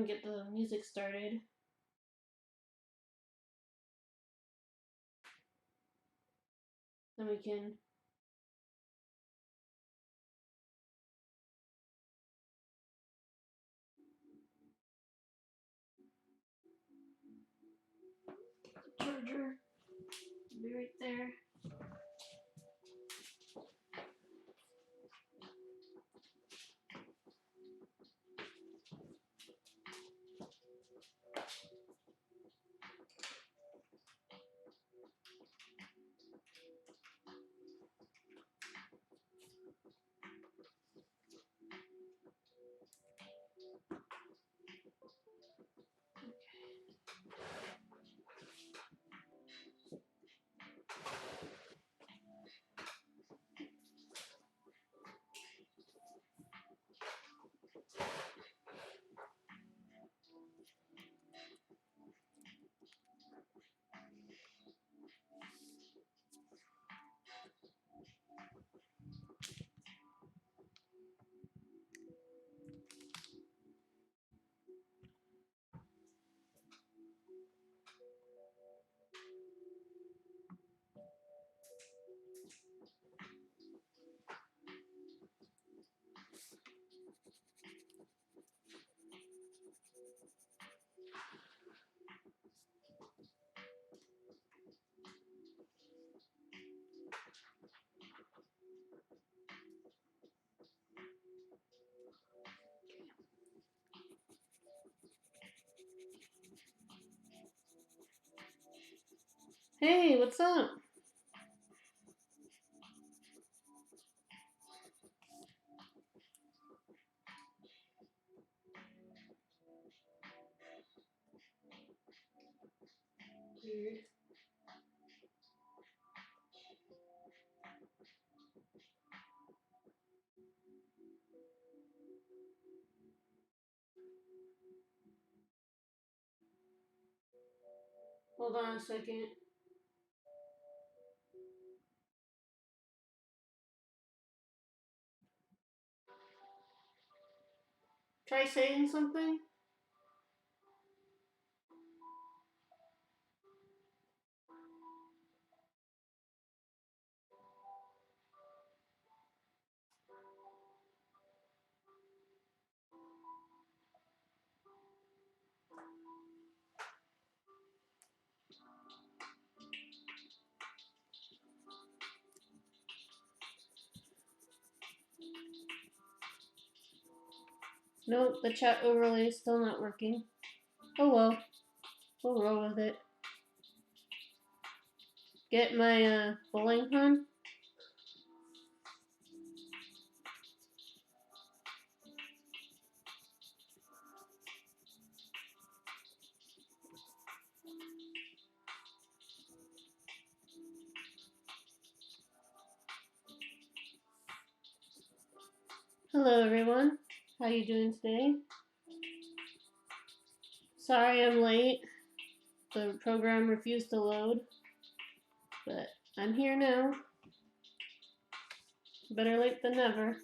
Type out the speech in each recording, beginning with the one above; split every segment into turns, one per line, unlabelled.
and get the music started. Then we can charger will be right there. Hey, what's up? Weird. Hold on a second. Try saying something. Nope, the chat overlay is still not working. Oh well, we'll roll with it. Get my bowling pin? Hello everyone, how you doing today? Sorry I'm late. The program refused to load, but I'm here now. Better late than never.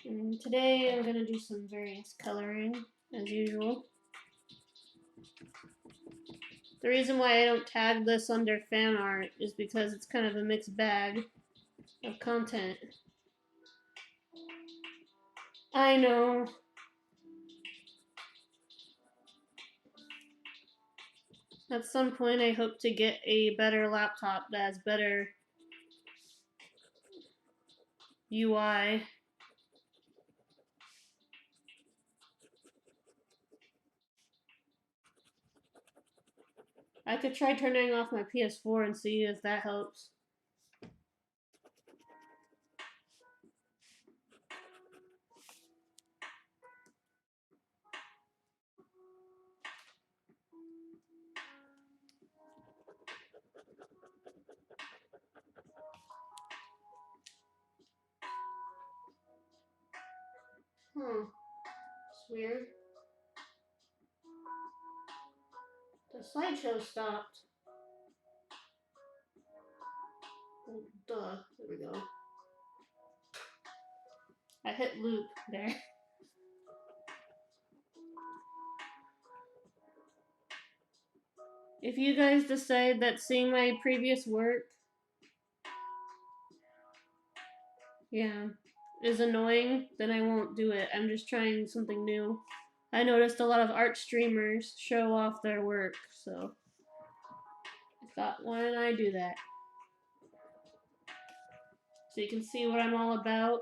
And today I'm going to do some various coloring, as usual. The reason why I don't tag this under fan art is because it's kind of a mixed bag of content. I know. At some point I hope to get a better laptop that has better UI. I could try turning off my PS4 and see if that helps. It's weird. The slideshow stopped. Oh, duh. There we go. I hit loop there. If you guys decide that seeing my previous work, yeah, is annoying, then I won't do it. I'm just trying something new. I noticed a lot of art streamers show off their work, so I thought, why don't I do that? So you can see what I'm all about.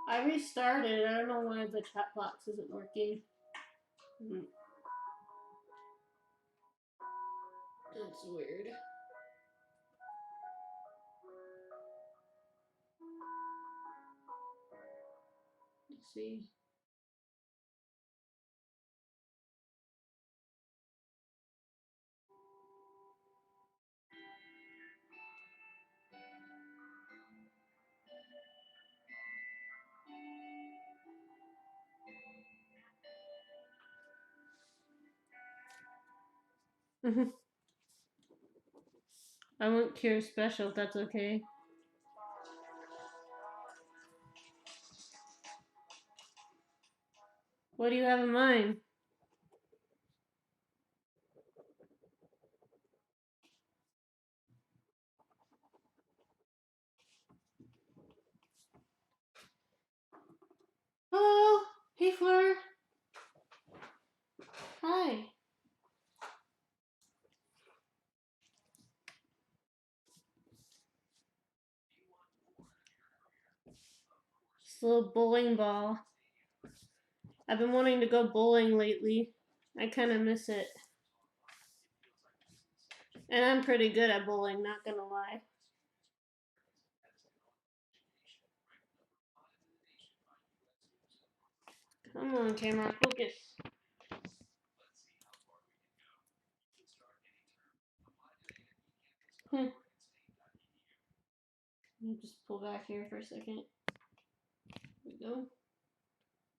I restarted. I don't know why the chat box isn't working. That's weird. Let's see. I want Cure Special if that's okay. What do you have in mind? Oh, hey Fleur. Hi. This little bowling ball. I've been wanting to go bowling lately. I kind of miss it. And I'm pretty good at bowling, not gonna lie. Come on, camera, focus. Let me just pull back here for a second. There we go.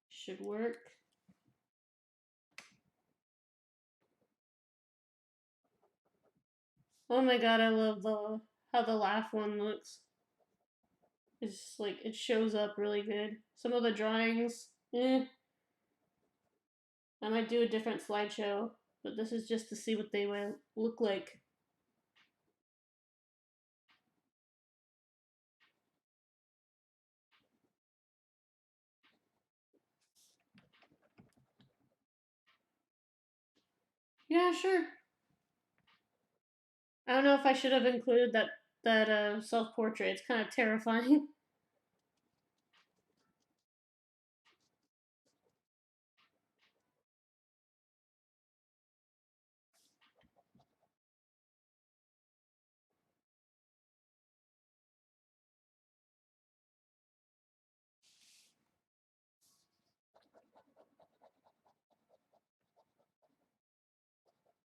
Should work. Oh my god, I love how the laugh one looks. It's just like it shows up really good. Some of the drawings, I might do a different slideshow, but this is just to see what they will look like. Yeah, sure. I don't know if I should have included that self-portrait. It's kind of terrifying.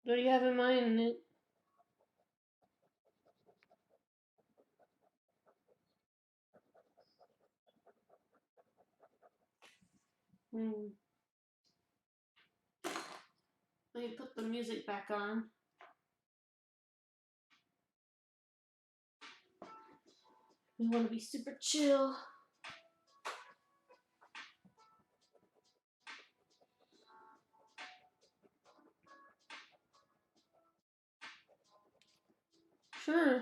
What do you have in mind, Nick? Let me put the music back on. We want to be super chill. Sure.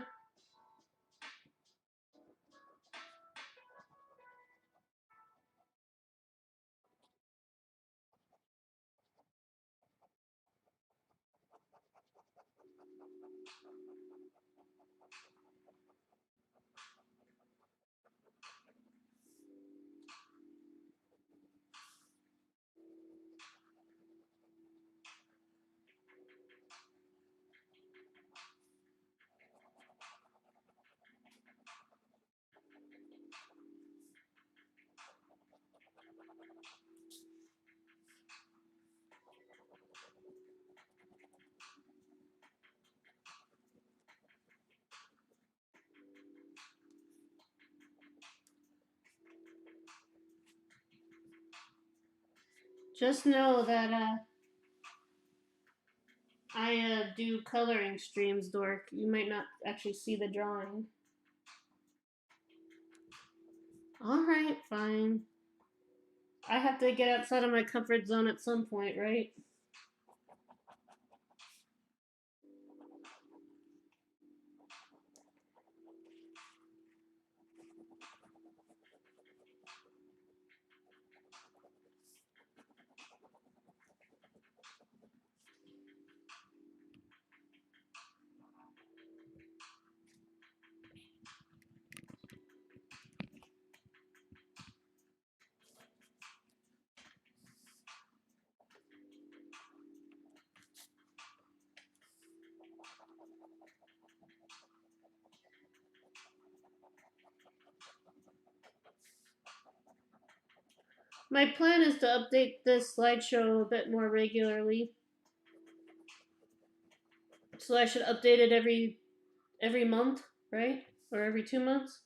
Just know that I do coloring streams, Dork. You might not actually see the drawing. Alright, fine. I have to get outside of my comfort zone at some point, right? My plan is to update this slideshow a bit more regularly. So I should update it every month, right? Or every 2 months?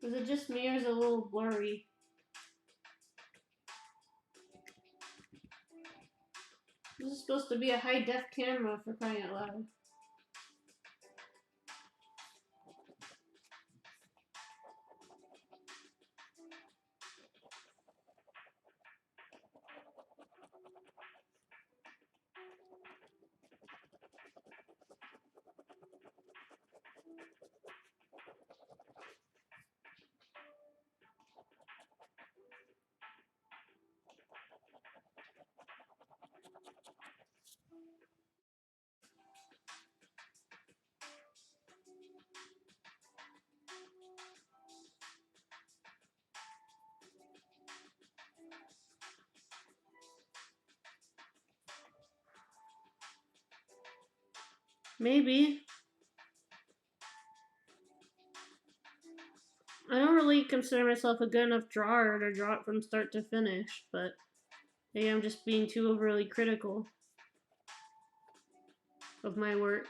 Is it just me or is it a little blurry? This is supposed to be a high def camera for crying out loud. Maybe. I don't really consider myself a good enough drawer to draw it from start to finish, but maybe I'm just being too overly critical of my work.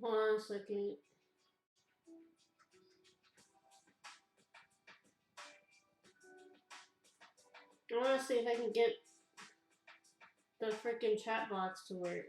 Hold on a second. I want to see if I can get the freaking chat box to work.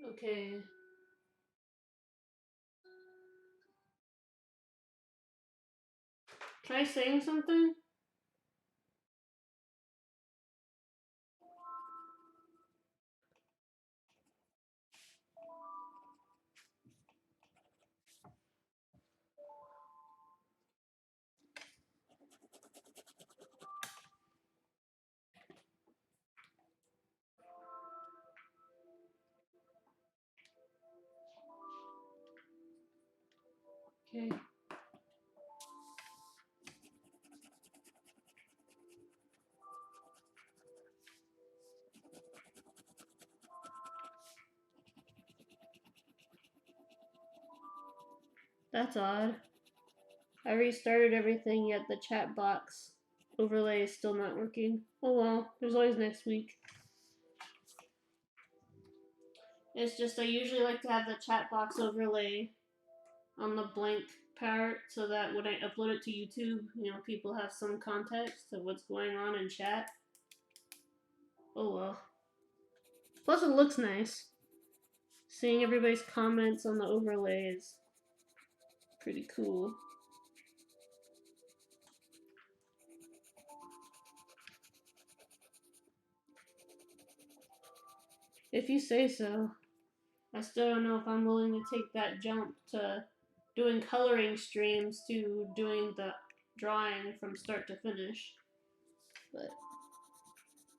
Okay. Try saying something? Okay. That's odd. I restarted everything, yet the chat box overlay is still not working. Oh well, there's always next week. It's just I usually like to have the chat box overlay on the blank part so that when I upload it to YouTube, people have some context of what's going on in chat. Oh well. Plus, it looks nice. Seeing everybody's comments on the overlay is pretty cool. If you say so. I still don't know if I'm willing to take that jump to doing coloring streams to doing the drawing from start to finish. But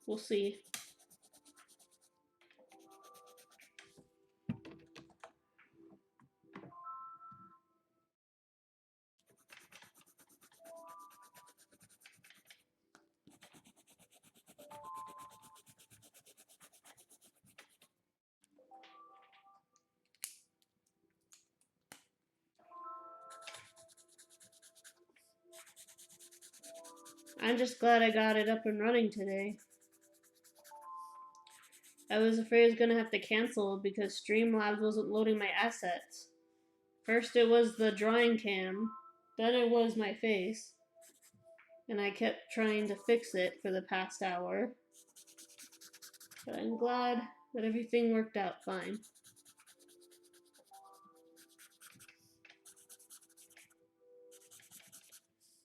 we'll see. I'm just glad I got it up and running today. I was afraid I was going to have to cancel because Streamlabs wasn't loading my assets. First it was the drawing cam, then it was my face, and I kept trying to fix it for the past hour. But I'm glad that everything worked out fine.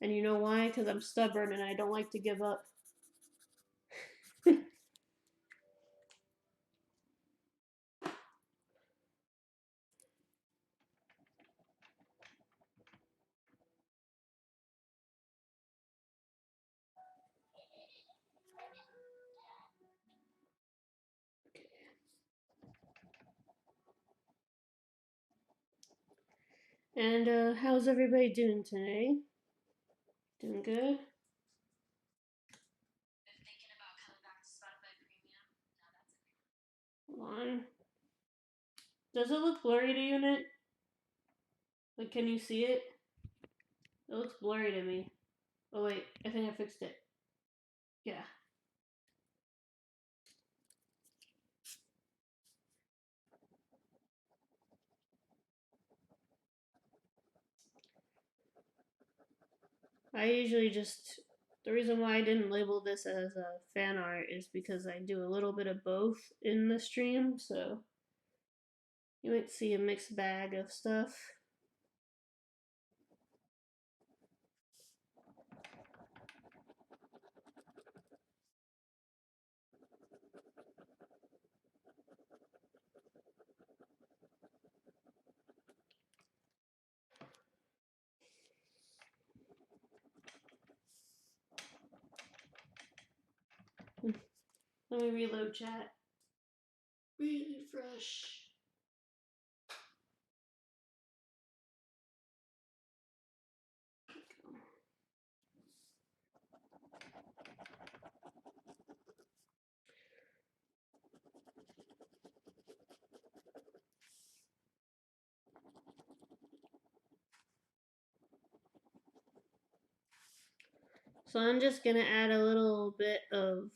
And you know why? Because I'm stubborn and I don't like to give up. And how's everybody doing today? Doing good? Hold on. Does it look blurry to you, Nick? Like, can you see it? It looks blurry to me. Oh wait, I think I fixed it. Yeah. I usually just the reason why I didn't label this as a fan art is because I do a little bit of both in the stream, so you might see a mixed bag of stuff. Let me reload chat. Refresh. So I'm just gonna add a little bit of,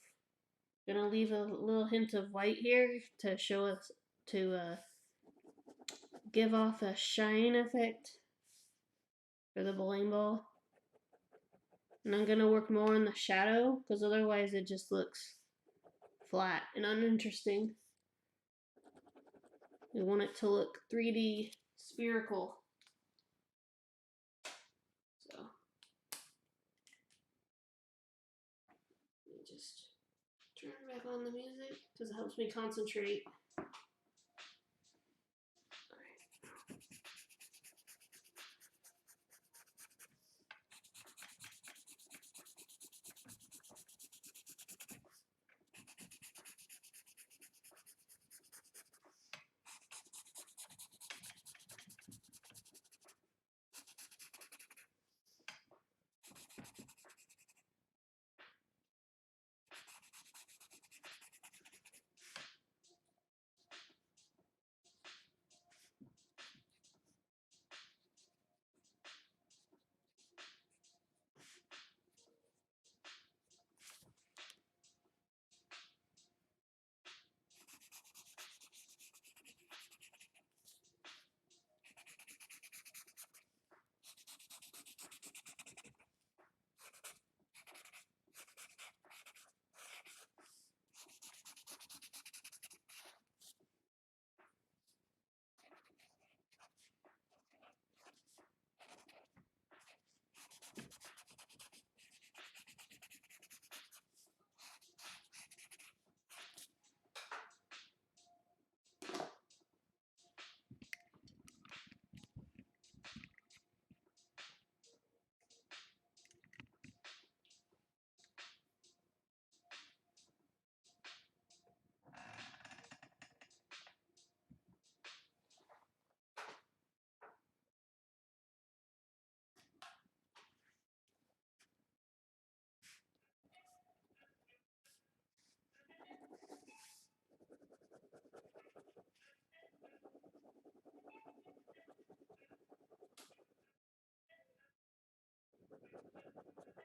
gonna leave a little hint of white here to show us, to give off a shine effect for the bowling ball. And I'm gonna work more on the shadow because otherwise it just looks flat and uninteresting. We want it to look 3D spherical. So let me just turn back on the music because it helps me concentrate.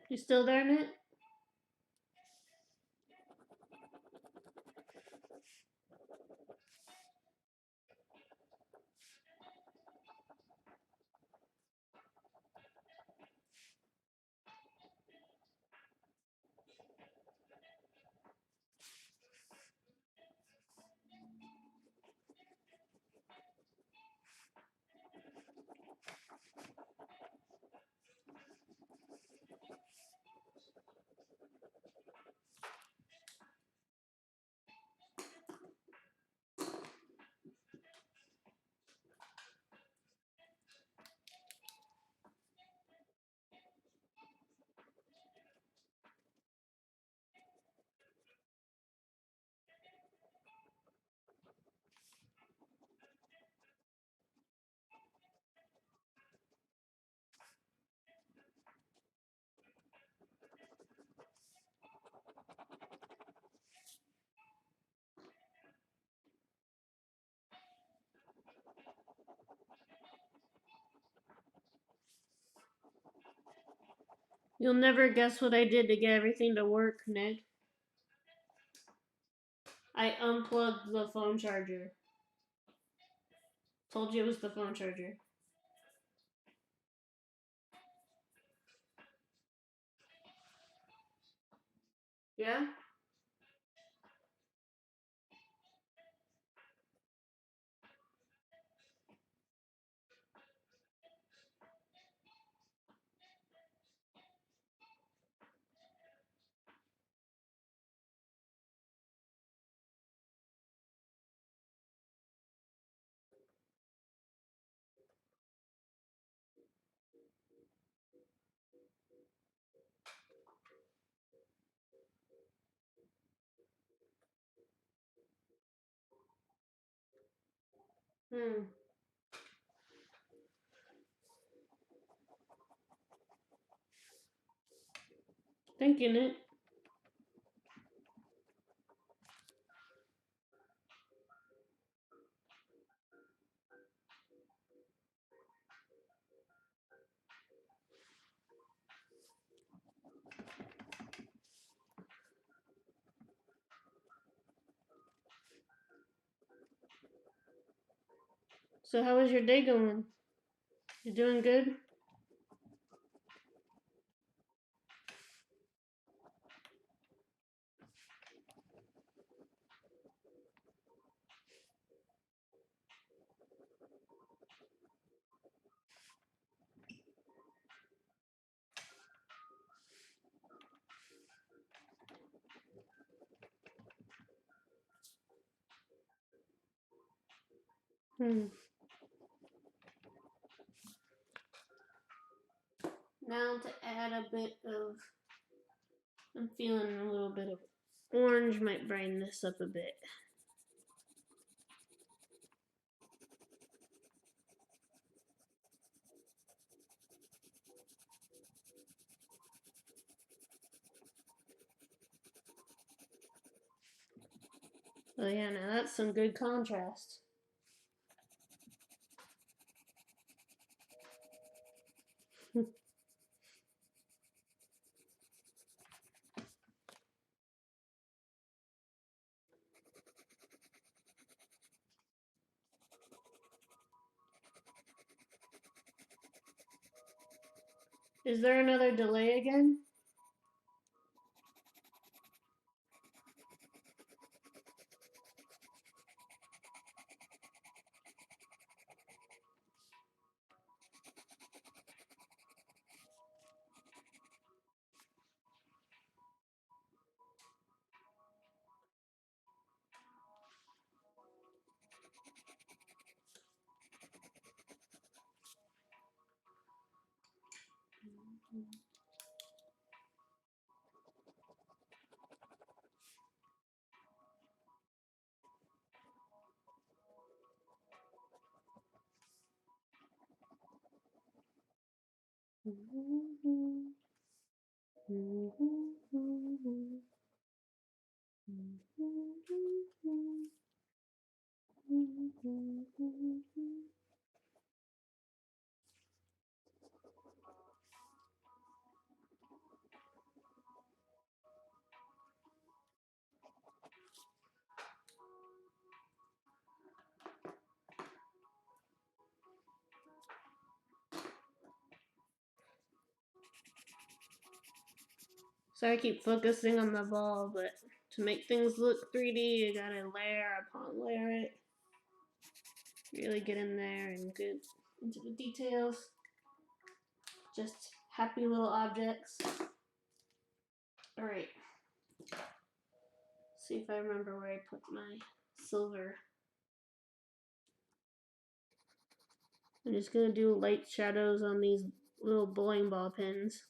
You still there, Nick? You'll never guess what I did to get everything to work, Nick. I unplugged the phone charger. Told you it was the phone charger. Yeah? Hmm. Thank you, Nick. So how was your day going? You doing good? Now to add a bit of, I'm feeling a little bit of orange might brighten this up a bit. Oh yeah, now that's some good contrast. Is there another delay again? So I keep focusing on the ball, but to make things look 3D, you gotta layer upon layer it. Really get in there and get into the details. Just happy little objects. Alright. See if I remember where I put my silver. I'm just gonna do light shadows on these little bowling ball pins.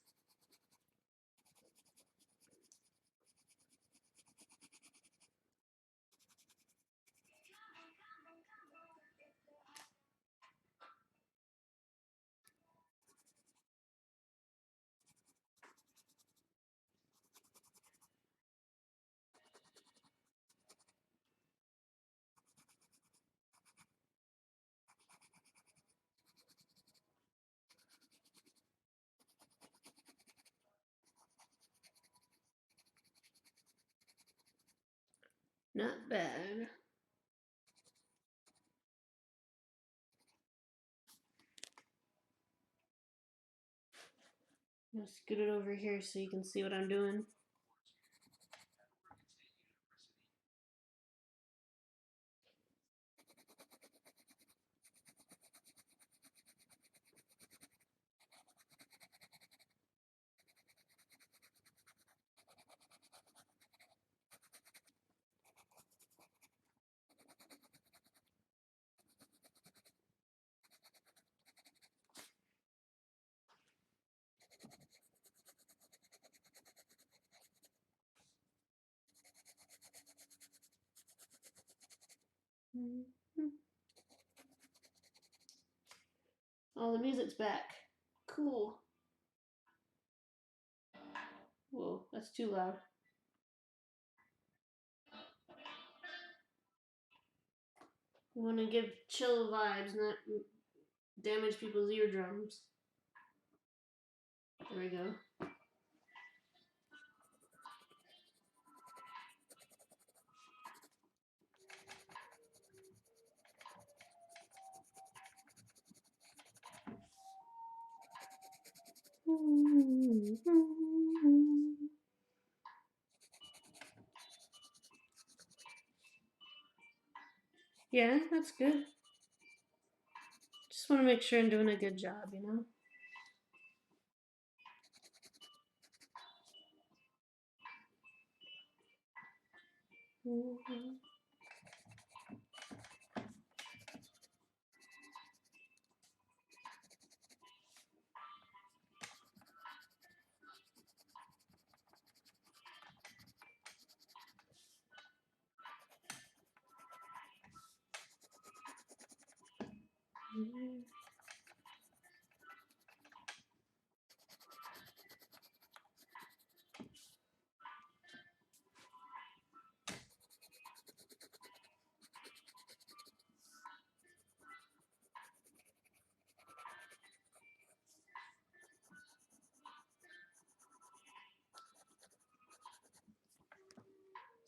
Not bad. I'm gonna scoot it over here so you can see what I'm doing. Oh, the music's back. Cool. Whoa, that's too loud. We want to give chill vibes, not damage people's eardrums. There we go. Yeah, that's good. Just want to make sure I'm doing a good job, you know?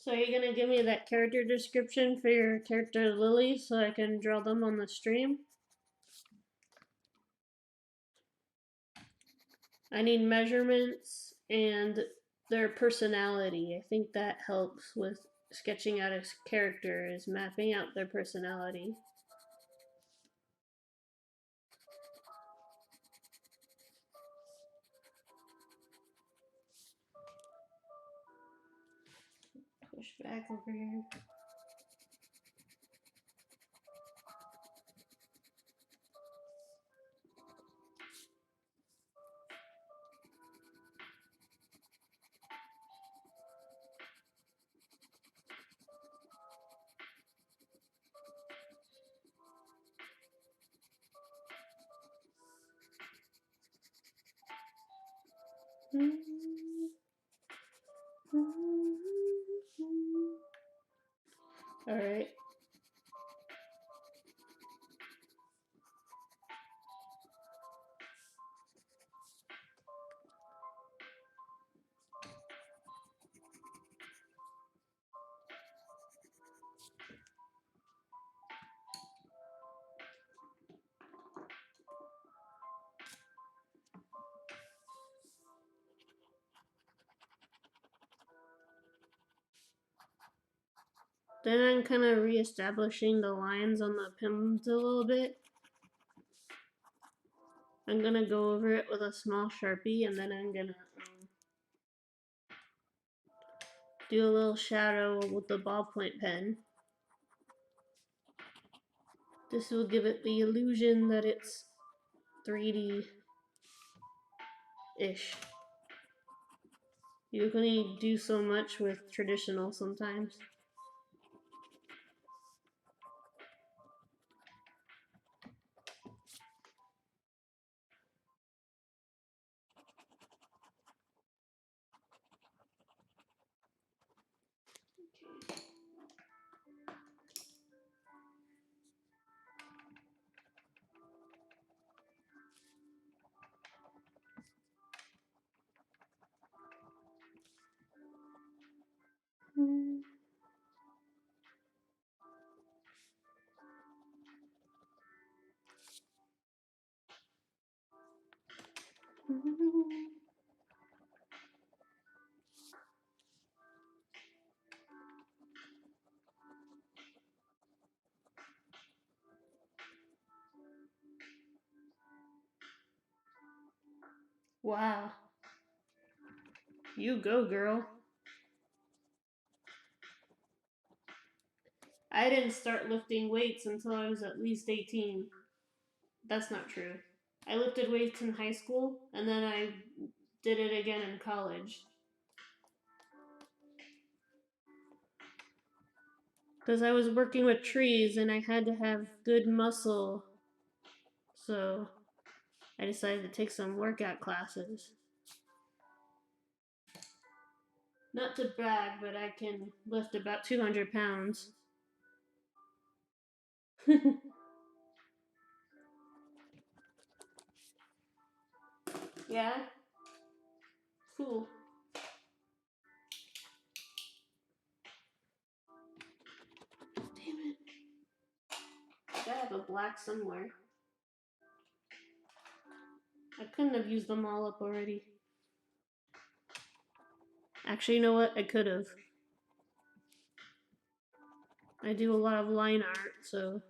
So are you gonna give me that character description for your character Lily so I can draw them on the stream? I need measurements and their personality. I think that helps with sketching out a character is mapping out their personality. Push back over here. All right. Then I'm kind of reestablishing the lines on the pins a little bit. I'm gonna go over it with a small Sharpie and then I'm gonna do a little shadow with the ballpoint pen. This will give it the illusion that it's 3D-ish. You can only do so much with traditional sometimes. Wow. You go, girl. I didn't start lifting weights until I was at least 18. That's not true. I lifted weights in high school and then I did it again in college. Because I was working with trees and I had to have good muscle. So I decided to take some workout classes. Not to brag, but I can lift about 200 pounds. Yeah? Cool. Damn it. I gotta have a black somewhere. I couldn't have used them all up already. Actually, you know what? I could have. I do a lot of line art, so.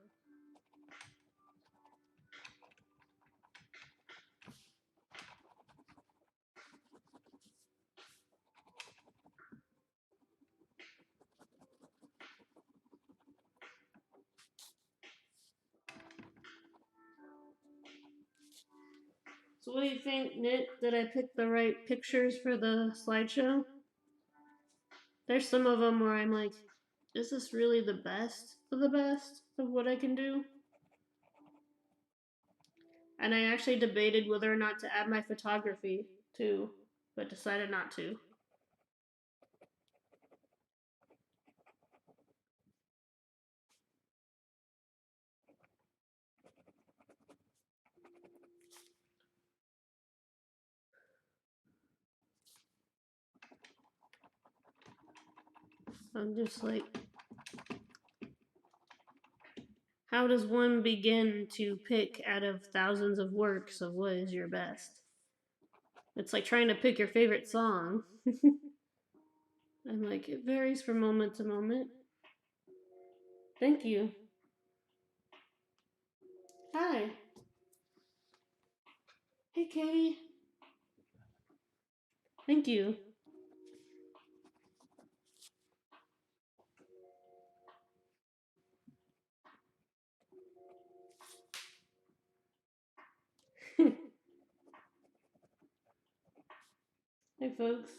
So what do you think, Nick? Did I pick the right pictures for the slideshow? There's some of them where I'm like, is this really the best of the best of what I can do? And I actually debated whether or not to add my photography too, but decided not to. I'm just like, how does one begin to pick out of thousands of works of what is your best? It's like trying to pick your favorite song. I'm like, it varies from moment to moment. Thank you. Hi. Hey, Katie. Thank you. Hey, folks.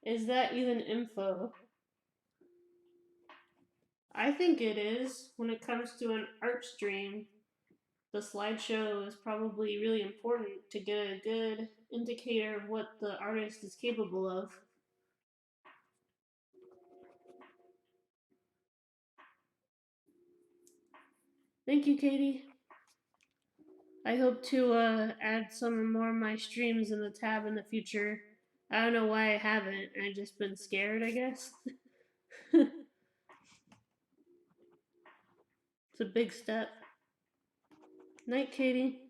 Is that even info? I think it is. When it comes to an art stream, the slideshow is probably really important to get a good indicator of what the artist is capable of. Thank you, Katie. I hope to add some more of my streams in the tab in the future. I don't know why I haven't. I've just been scared, I guess. It's a big step. Night, Katie.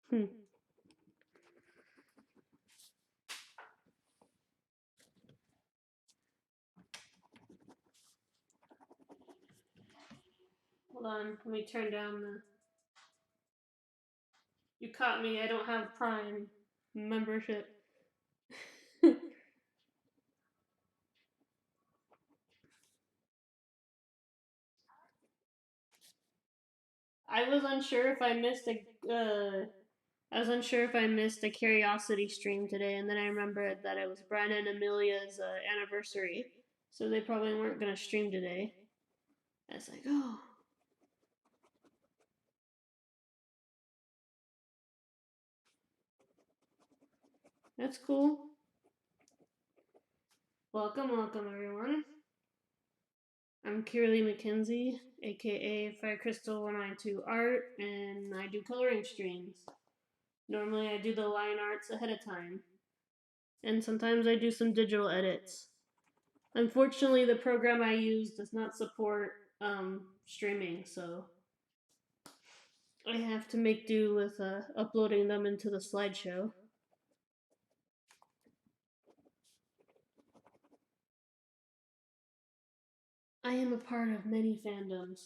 Hmm. Hold on, let me turn down the. You caught me. I don't have Prime membership. I was unsure if I missed a. I was unsure if I missed a Curiosity stream today, and then I remembered that it was Brian and Amelia's anniversary, so they probably weren't gonna stream today. I was like, oh, that's cool. Welcome, welcome, everyone. I'm Kirley McKenzie, aka Fire Crystal 192 Art, and I do coloring streams. Normally, I do the line arts ahead of time, and sometimes I do some digital edits. Unfortunately, the program I use does not support streaming, so I have to make do with uploading them into the slideshow. I am a part of many fandoms,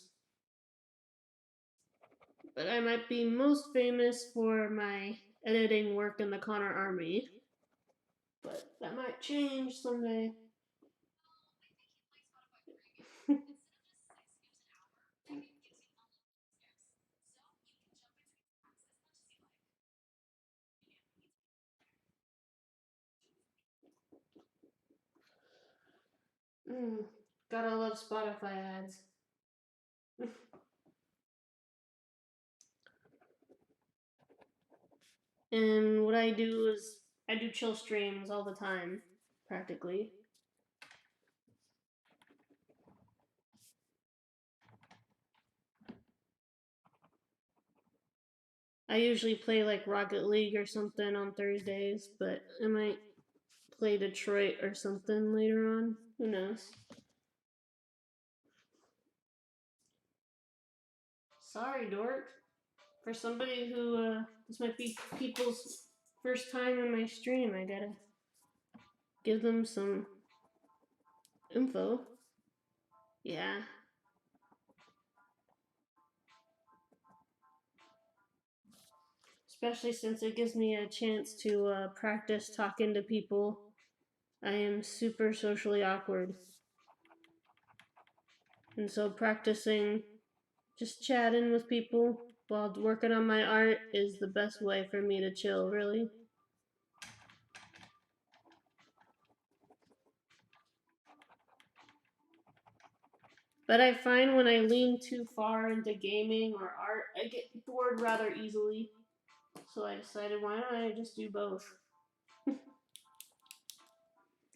but I might be most famous for my editing work in the Connor Army. But that might change someday. Gotta love Spotify ads. And what I do is I do chill streams all the time, practically. I usually play like Rocket League or something on Thursdays, but I might play Detroit or something later on. Who knows? Sorry, dork. For somebody who, this might be people's first time in my stream, I gotta give them some info. Yeah. Especially since it gives me a chance to practice talking to people. I am super socially awkward. And so practicing just chatting with people while working on my art is the best way for me to chill, really. But I find when I lean too far into gaming or art, I get bored rather easily. So I decided, why don't I just do both?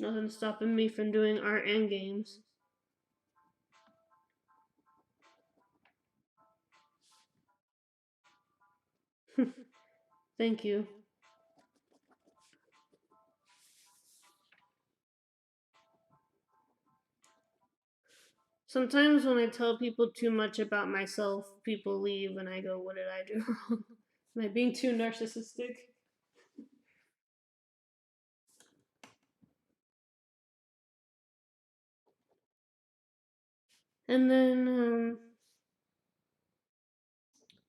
Nothing stopping me from doing art and games. Thank you. Sometimes when I tell people too much about myself, people leave and I go, what did I do wrong? Am I being too narcissistic? And then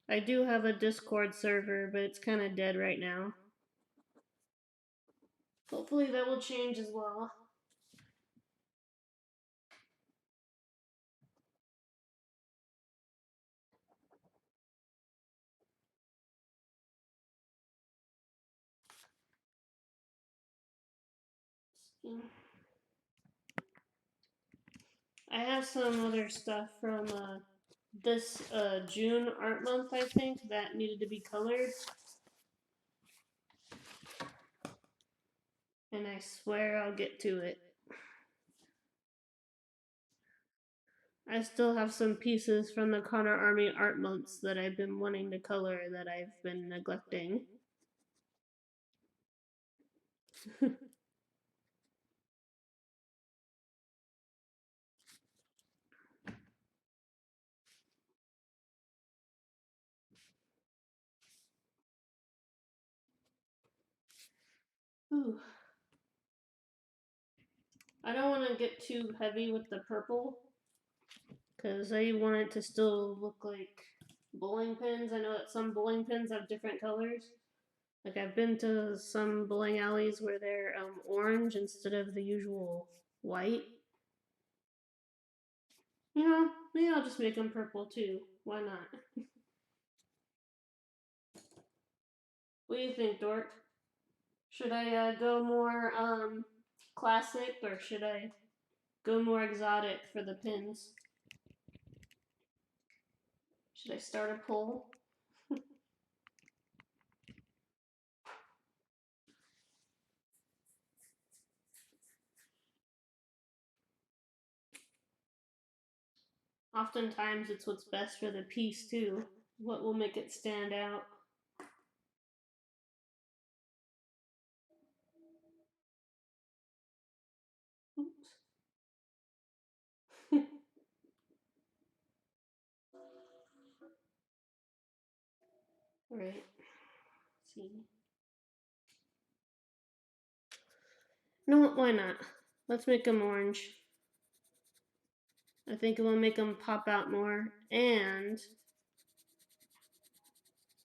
I do have a Discord server, but it's kind of dead right now. Hopefully that will change as well. I have some other stuff from this June art month, I think, that needed to be colored. And I swear I'll get to it. I still have some pieces from the Connor Army art months that I've been wanting to color that I've been neglecting. Ooh. I don't want to get too heavy with the purple because I want it to still look like bowling pins. I know that some bowling pins have different colors. Like I've been to some bowling alleys where they're orange instead of the usual white. You know, maybe I'll just make them purple too. Why not? What do you think, Dork? Should I go more classic or should I go more exotic for the pins? Should I start a poll? Oftentimes it's what's best for the piece too. What will make it stand out. Oops. Right. Let's see. No, why not? Let's make them orange. I think it will make them pop out more, and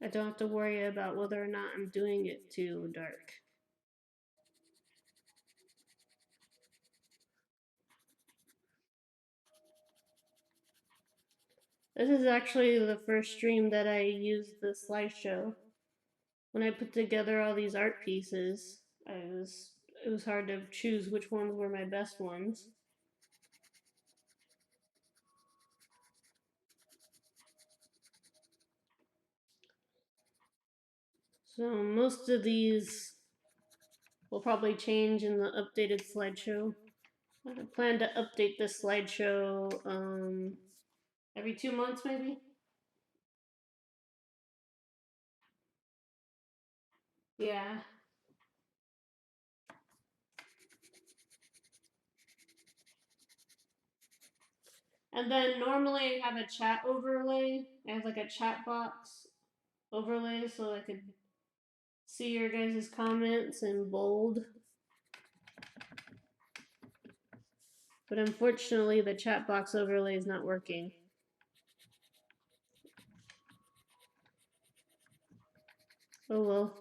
I don't have to worry about whether or not I'm doing it too dark. This is actually the first stream that I used the slideshow. When I put together all these art pieces, it was hard to choose which ones were my best ones. So most of these will probably change in the updated slideshow. I plan to update this slideshow every 2 months, maybe. Yeah. And then normally I have a chat overlay. I have like a chat box overlay so I could see your guys' comments in bold. But unfortunately, the chat box overlay is not working. Oh well.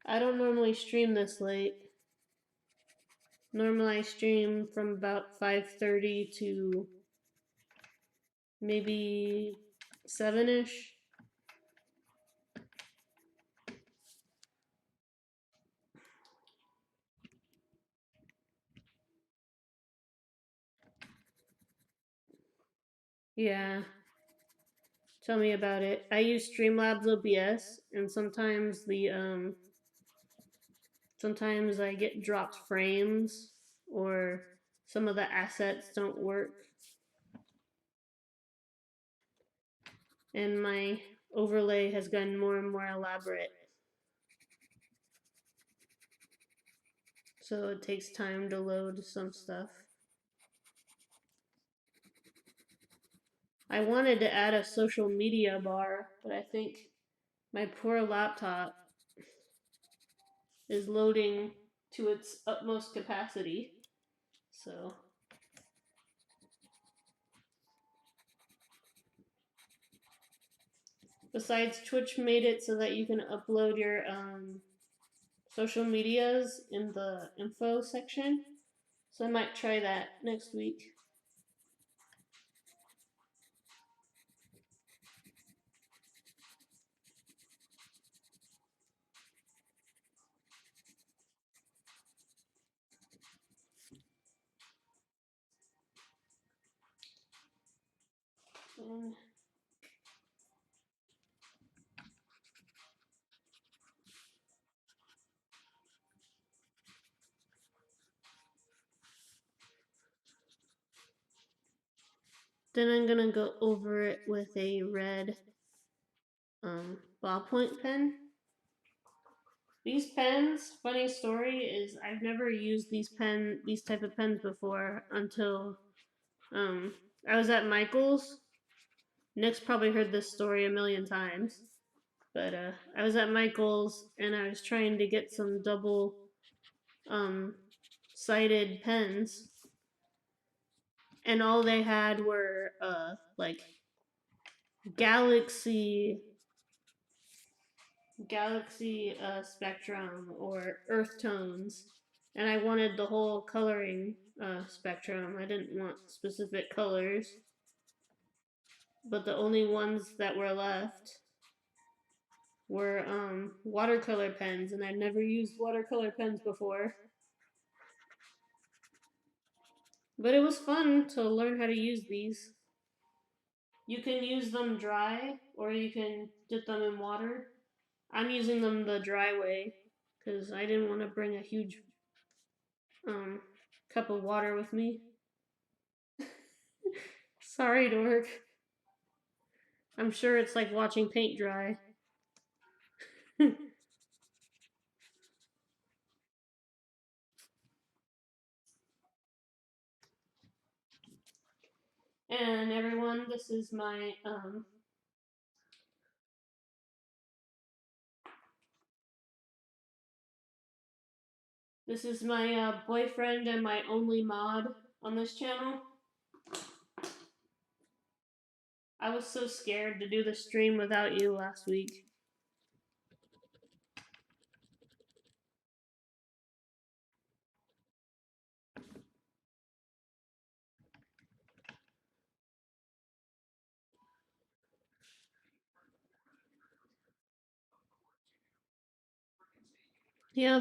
I don't normally stream this late. Normally I stream from about 5:30 to maybe 7ish. Yeah. Tell me about it. I use Streamlabs OBS and sometimes the Sometimes I get dropped frames or some of the assets don't work. And my overlay has gotten more and more elaborate. So it takes time to load some stuff. I wanted to add a social media bar, but I think my poor laptop is loading to its utmost capacity. So besides, Twitch made it so that you can upload your social medias in the info section. So I might try that next week. And then I'm gonna go over it with a red ballpoint pen. These pens, funny story is I've never used these type of pens before until I was at Michael's. Nick's probably heard this story a million times, but I was at Michael's and I was trying to get some double um, sided pens, and all they had were like Galaxy spectrum or earth tones, and I wanted the whole coloring spectrum. I didn't want specific colors, but the only ones that were left were watercolor pens, and I'd never used watercolor pens before. But it was fun to learn how to use these. You can use them dry, or you can dip them in water. I'm using them the dry way because I didn't want to bring a huge cup of water with me. Sorry, Dork. I'm sure it's like watching paint dry. And everyone, this is my boyfriend and my only mod on this channel. I was so scared to do the stream without you last week. Yeah,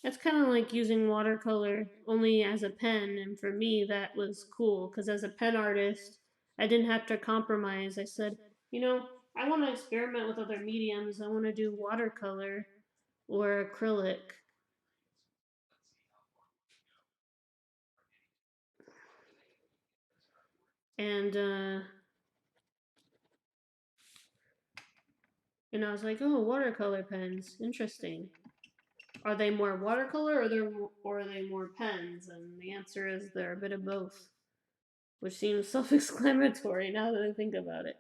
it's kind of like using watercolor only as a pen, and for me that was cool because as a pen artist, I didn't have to compromise. I said, I want to experiment with other mediums. I want to do watercolor or acrylic. And I was like, oh, watercolor pens, interesting. Are they more watercolor or are they more pens? And the answer is they're a bit of both, which seems self-explanatory now that I think about it.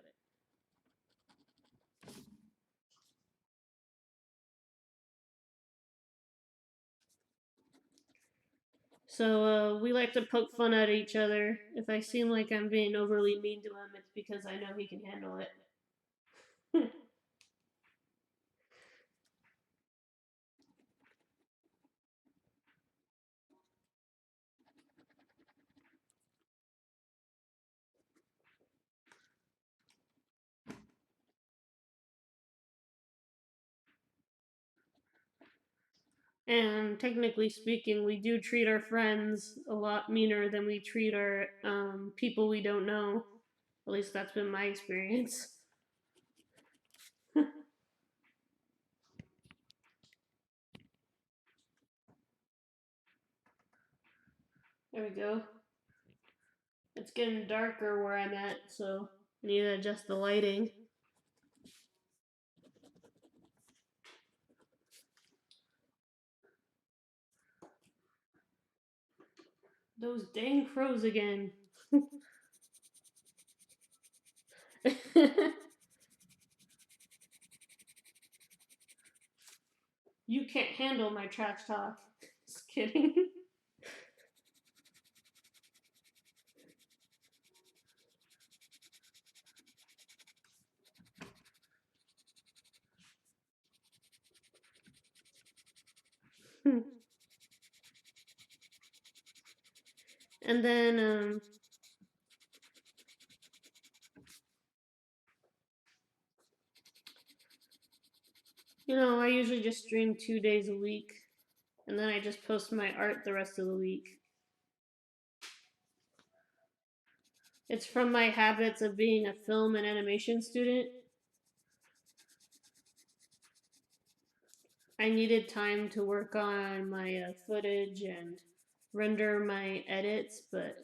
So we like to poke fun at each other. If I seem like I'm being overly mean to him, it's because I know he can handle it. And technically speaking, we do treat our friends a lot meaner than we treat our people we don't know. At least that's been my experience. There we go. It's getting darker where I'm at, so I need to adjust the lighting. Those dang crows again. You can't handle my trash talk. Just kidding. And then, I usually just stream 2 days a week, and then I just post my art the rest of the week. It's from my habits of being a film and animation student. I needed time to work on my footage and render my edits, but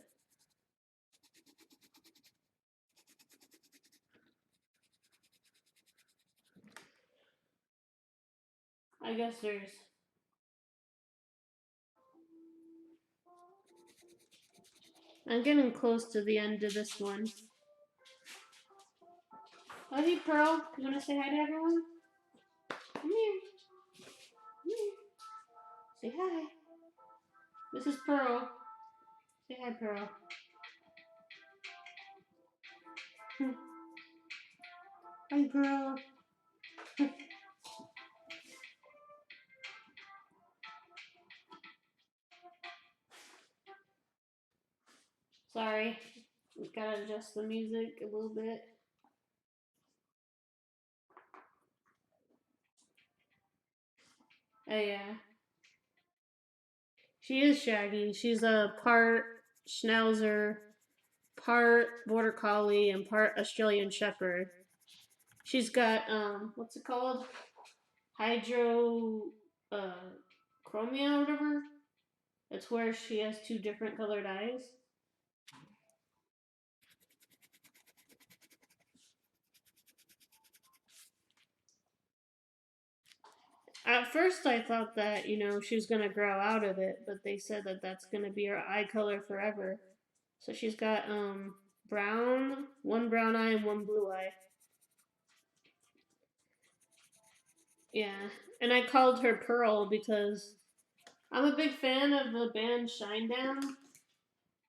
I guess I'm getting close to the end of this one. Oh, hey, Pearl. You want to say hi to everyone? Come here. Come here. Say hi. This is Pearl. Say hi, Pearl. Hi, Pearl. Sorry. Gotta adjust the music a little bit. Oh, yeah. She is shaggy. She's a part Schnauzer, part Border Collie, and part Australian Shepherd. She's got, what's it called? Hydro, chromia or whatever. It's where she has two different colored eyes. At first, I thought that, she was going to grow out of it, but they said that that's going to be her eye color forever. So she's got, one brown eye and one blue eye. Yeah. And I called her Pearl because I'm a big fan of the band Shinedown.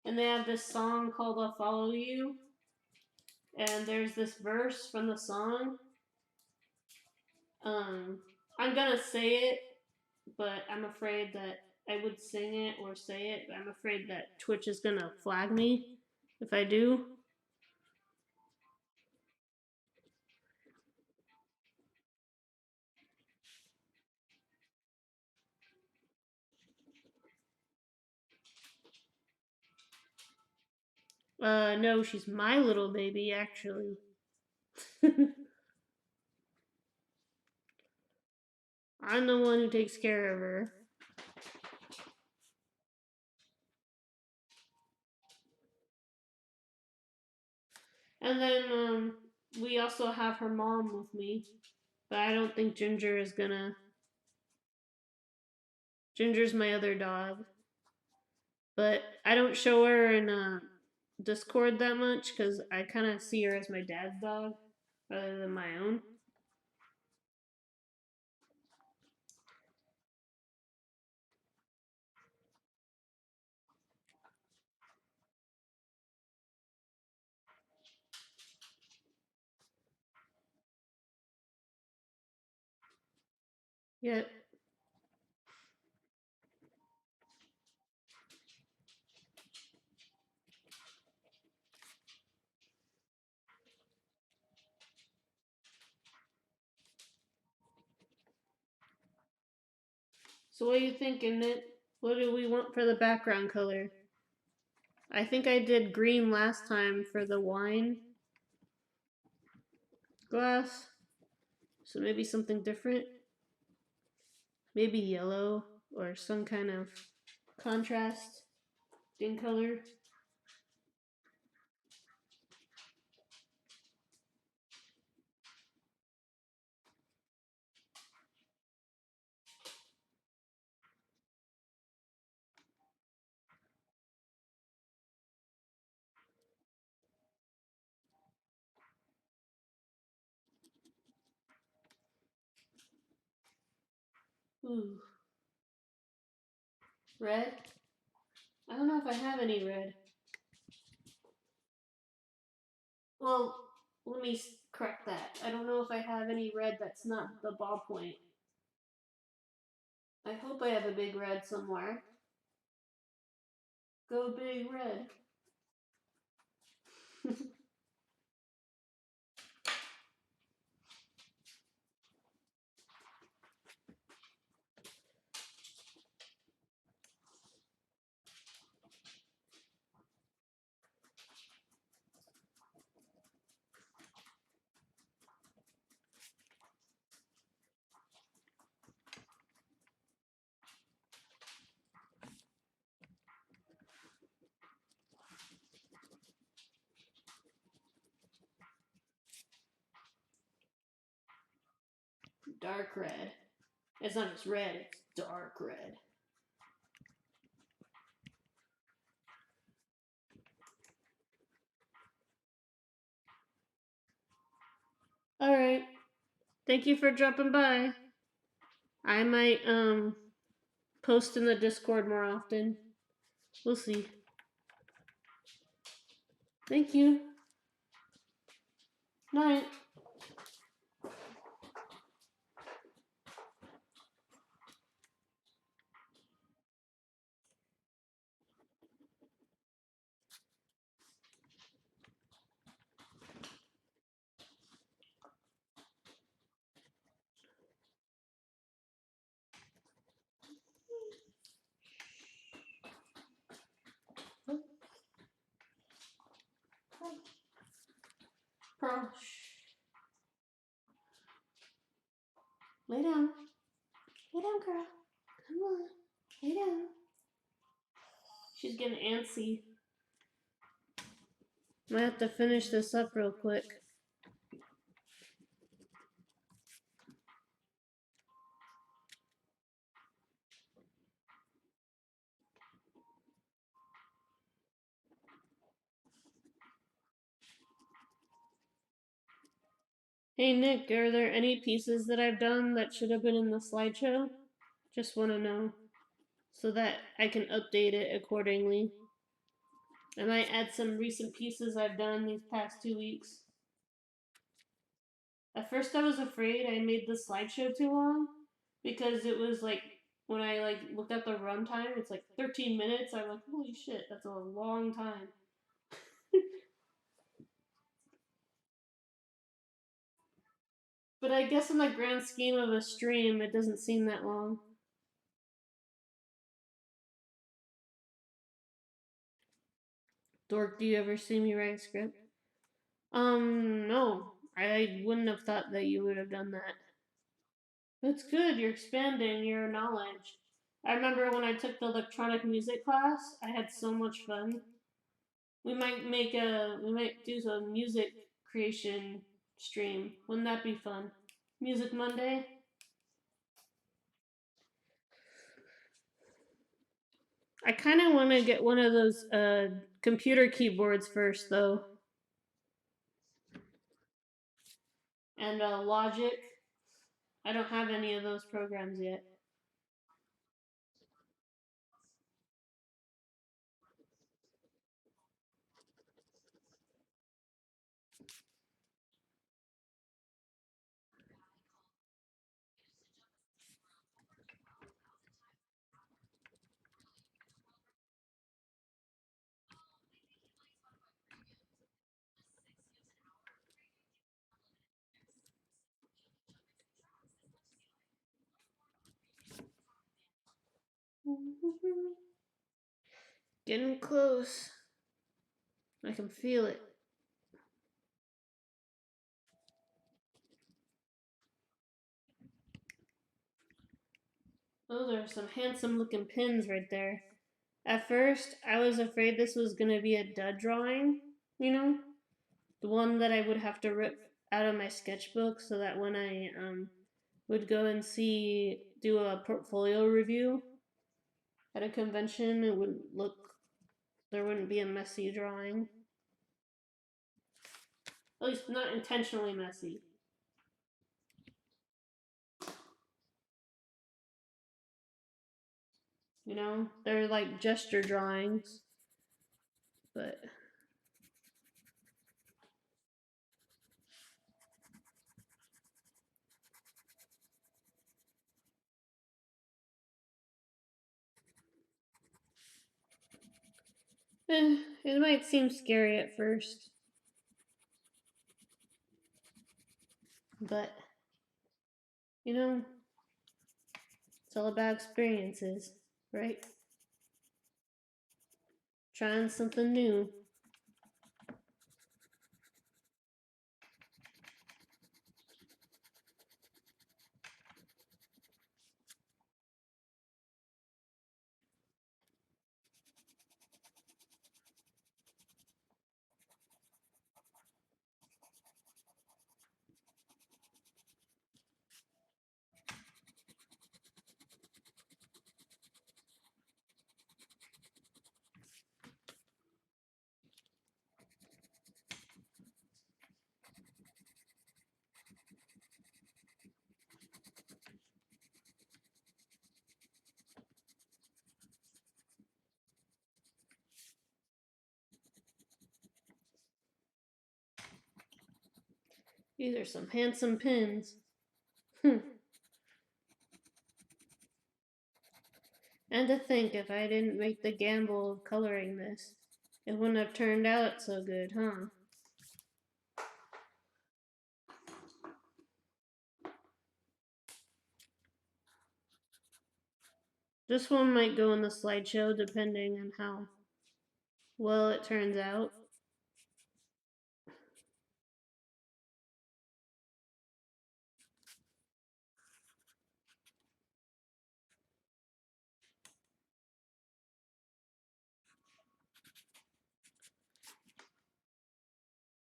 And they have this song called I'll Follow You. And there's this verse from the song. Um, I'm gonna say it, but I'm afraid that I would sing it or say it, but I'm afraid that Twitch is gonna flag me if I do. No, she's my little baby, actually. I'm the one who takes care of her. And then, we also have her mom with me, but I don't think Ginger is gonna. Ginger's my other dog. But I don't show her in Discord that much because I kind of see her as my dad's dog rather than my own. Yep. So what are you thinking, Nick? What do we want for the background color? I think I did green last time for the wine glass. So maybe something different. Maybe yellow or some kind of contrast. skin color. Ooh. Red? I don't know if I have any red. Well, let me correct that. I don't know if I have any red that's not the ballpoint. I hope I have a big red somewhere. Go big red. Dark red. It's not just red, it's dark red. Alright. Thank you for dropping by. I might post in the Discord more often. We'll see. Thank you. Night. Pearl. Lay down. Lay down, girl. Come on. Lay down. She's getting antsy. Might have to finish this up real quick. Hey Nick, are there any pieces that I've done that should have been in the slideshow? Just want to know so that I can update it accordingly. I might add some recent pieces I've done these past 2 weeks. At first I was afraid I made the slideshow too long because it was like when I looked at the runtime, it's like 13 minutes. I'm like, holy shit, that's a long time. But I guess in the grand scheme of a stream, it doesn't seem that long. Dork, do you ever see me write a script? No. I wouldn't have thought that you would have done that. That's good. You're expanding your knowledge. I remember when I took the electronic music class, I had so much fun. We might do some music creation stream. Wouldn't that be fun? Music Monday? I kind of want to get one of those computer keyboards first, though. And Logic. I don't have any of those programs yet. Getting close. I can feel it. Those are some handsome looking pins right there. At first, I was afraid this was going to be a dud drawing, you know? The one that I would have to rip out of my sketchbook so that when I would go and do a portfolio review at a convention, it wouldn't look, there wouldn't be a messy drawing. At least not intentionally messy. You know, they're like gesture drawings, but it might seem scary at first. But, you know, it's all about experiences, right? Trying something new. These are some handsome pins. And to think if I didn't make the gamble of coloring this, it wouldn't have turned out so good, huh? This one might go in the slideshow depending on how well it turns out.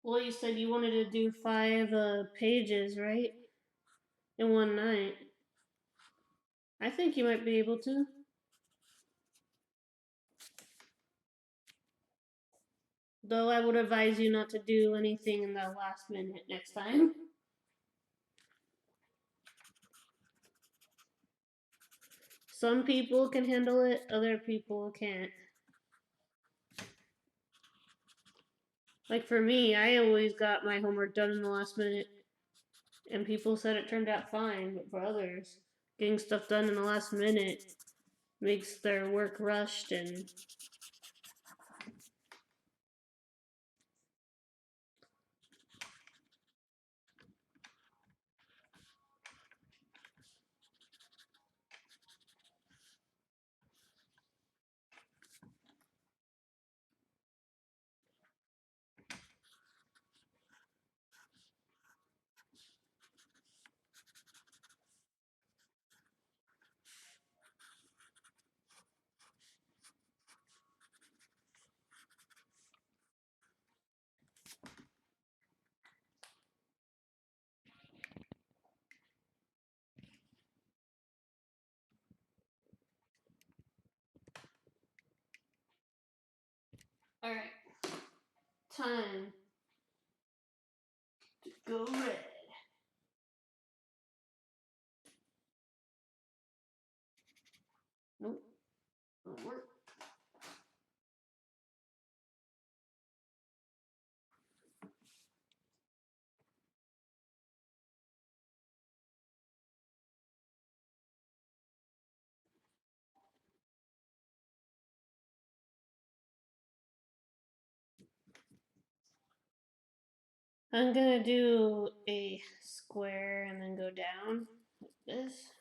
Well, you said you wanted to do 5 pages, right? In one night. I think you might be able to. Though I would advise you not to do anything in the last minute next time. Some people can handle it, other people can't. Like for me, I always got my homework done in the last minute, and people said it turned out fine, but for others, getting stuff done in the last minute makes their work rushed and alright. Time to go red. Nope. Don't work. I'm gonna do a square and then go down like this.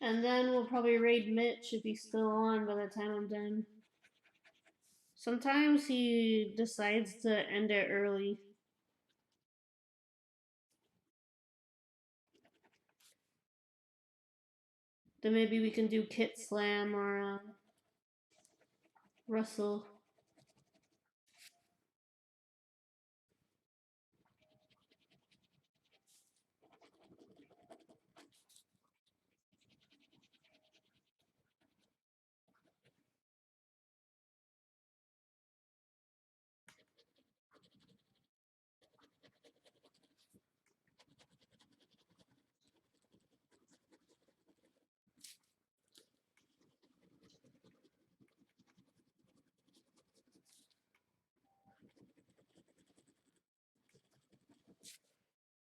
And then we'll probably raid Mitch if he's still on by the time I'm done. Sometimes he decides to end it early. Then maybe we can do Kit Slam or Russell.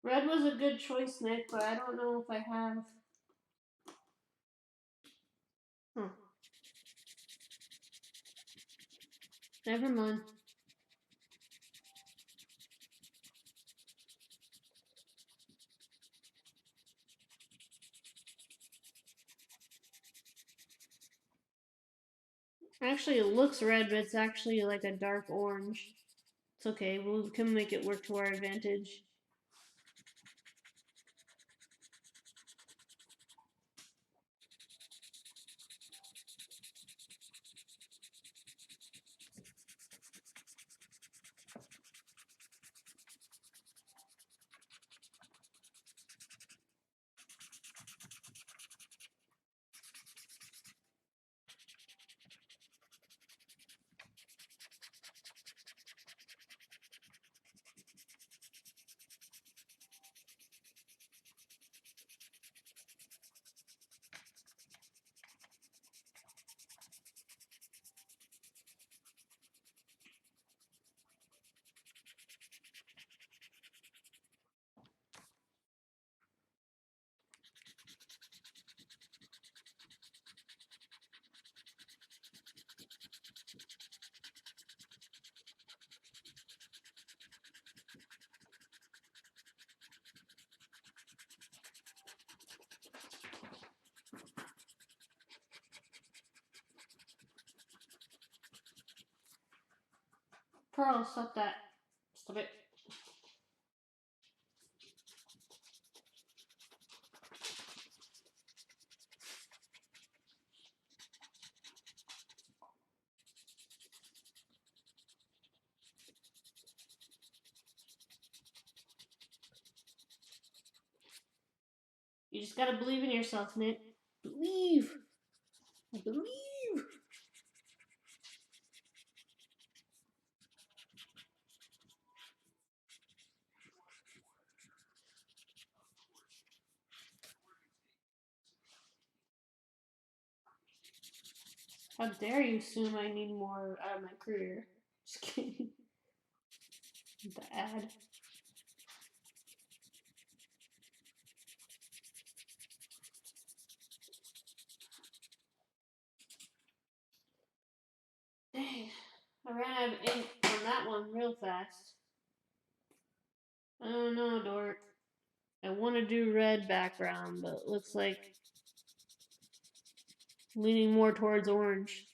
Red was a good choice, Nick, but I don't know if I have. Huh. Never mind. Actually, it looks red, but it's actually like a dark orange. It's okay. We can make it work to our advantage. Pearl, stop that. Stop it. You just gotta believe in yourself, Nick. Believe. I believe. How dare you assume I need more out of my career? Just kidding. The ad. Dang. I ran out of ink on that one real fast. I don't know, Dork. I want to do red background, but it looks like leaning more towards orange.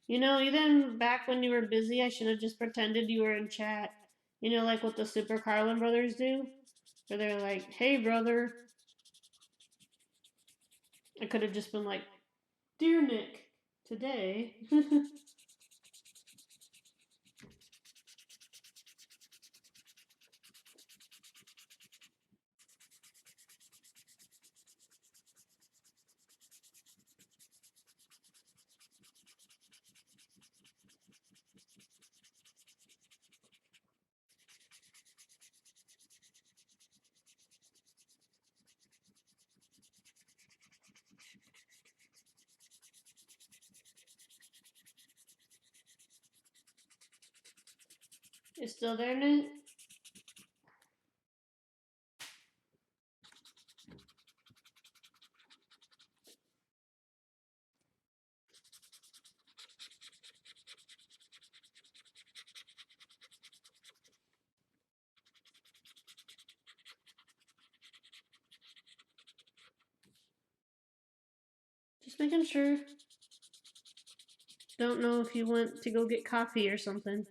You know, even back when you were busy, I should have just pretended you were in chat. You know, like what the Super Carlin brothers do? Where they're like, hey, brother. I could have just been like, dear Nick, today. It's still there, Nate? Just making sure. Don't know if you went to go get coffee or something.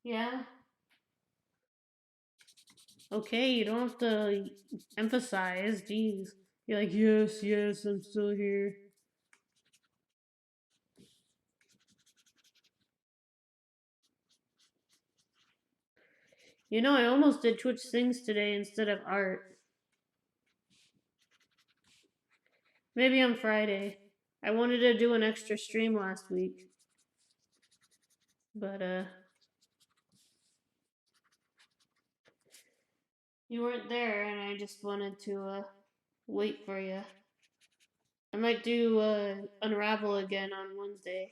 Yeah. Okay, you don't have to emphasize. Jeez. You're like, yes, yes, I'm still here. You know, I almost did Twitch Sings today instead of art. Maybe on Friday. I wanted to do an extra stream last week. But, you weren't there, and I just wanted to, wait for you. I might do, Unravel again on Wednesday.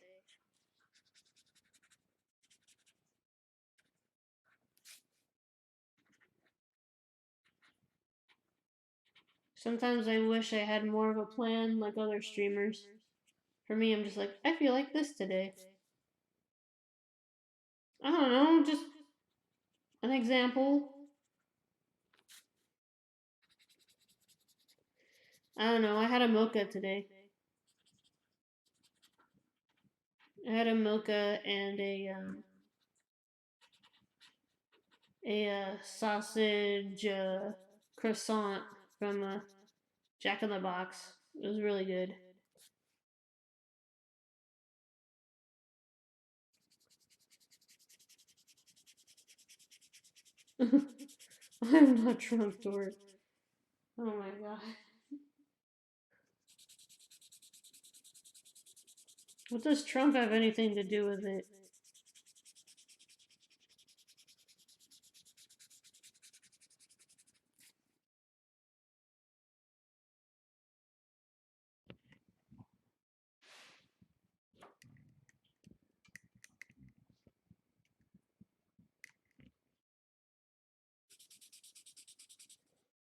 Sometimes I wish I had more of a plan like other streamers. For me, I'm just like, I feel like this today. I don't know, just an example. I don't know, I had a mocha today. I had a mocha and a sausage croissant from Jack in the Box. It was really good. I'm not drunk, Dort. Oh my god. What does Trump have anything to do with it?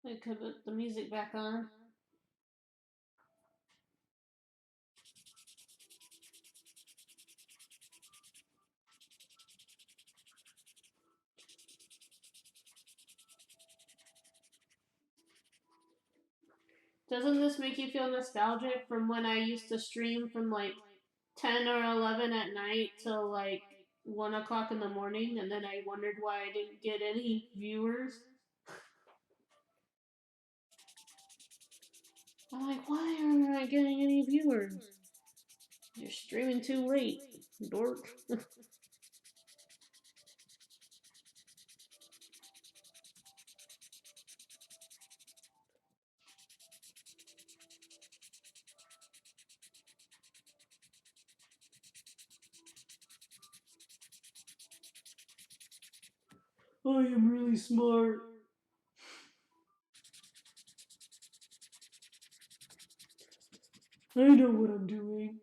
I could put the music back on. Doesn't this make you feel nostalgic from when I used to stream from like 10 or 11 at night till like 1 o'clock in the morning, and then I wondered why I didn't get any viewers? I'm like, why aren't I getting any viewers? You're streaming too late, dork. I am really smart. I know what I'm doing.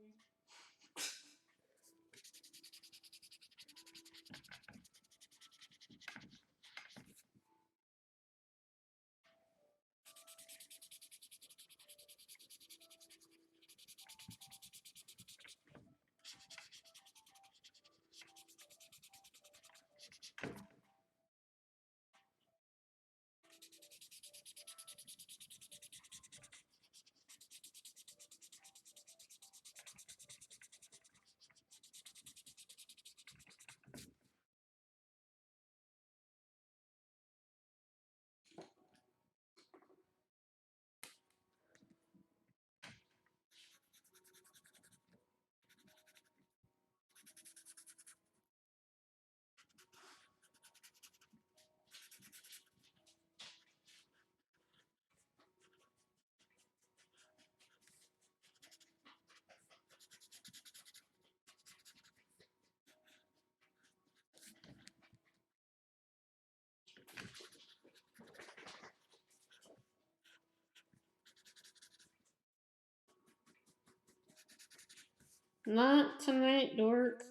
Not tonight, Dork.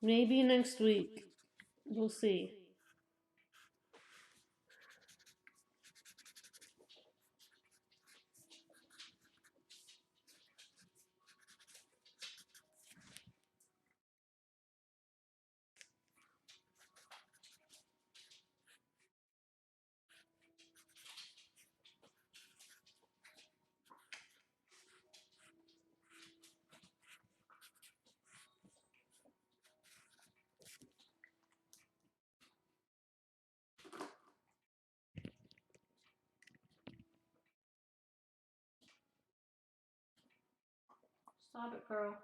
Maybe next week. We'll see. Stop it, girl.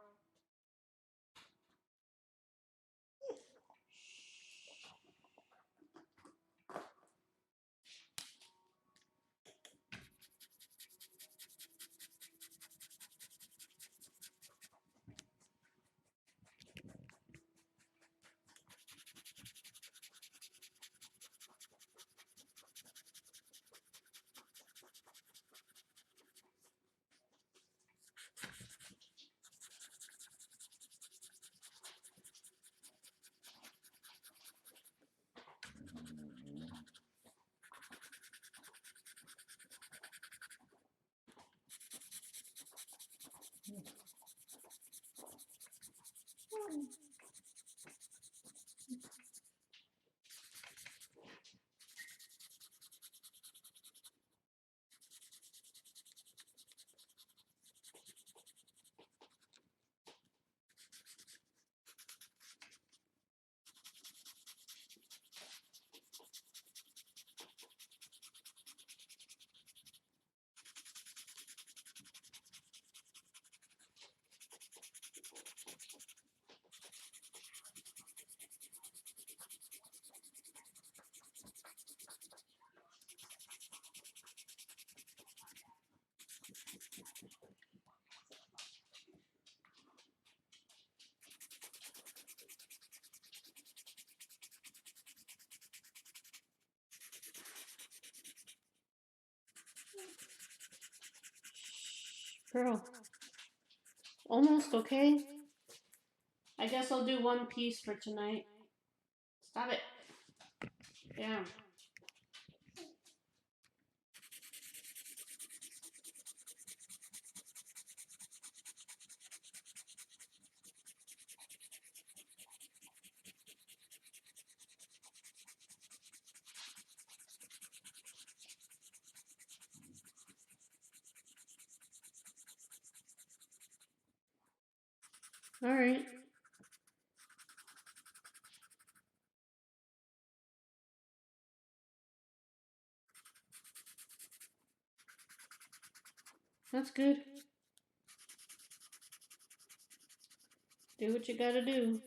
Girl. Almost okay. I guess I'll do one piece for tonight. Stop it. Damn. Alright. That's good. Do what you gotta do.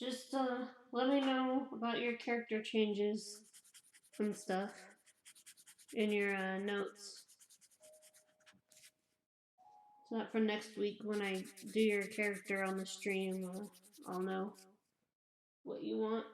Just let me know about your character changes and stuff in your notes. So that for next week when I do your character on the stream, I'll know what you want.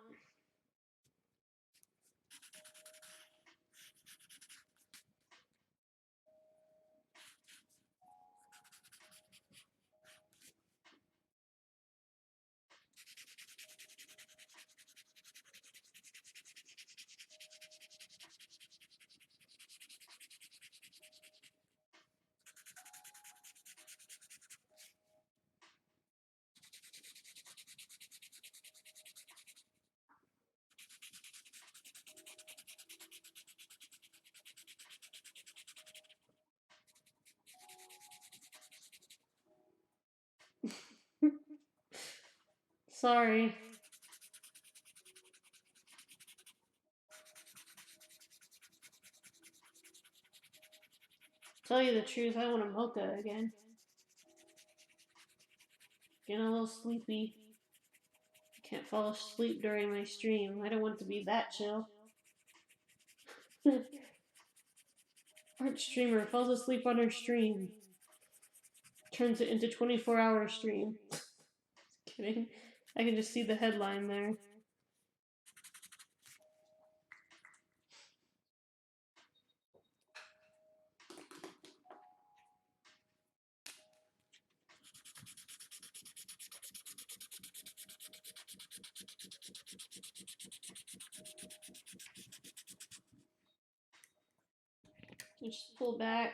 Sorry. Tell you the truth, I want a mocha again. Getting a little sleepy. Can't fall asleep during my stream. I don't want it to be that chill. Art streamer falls asleep on her stream. Turns it into 24-hour stream. Kidding. I can just see the headline there. Just pull back.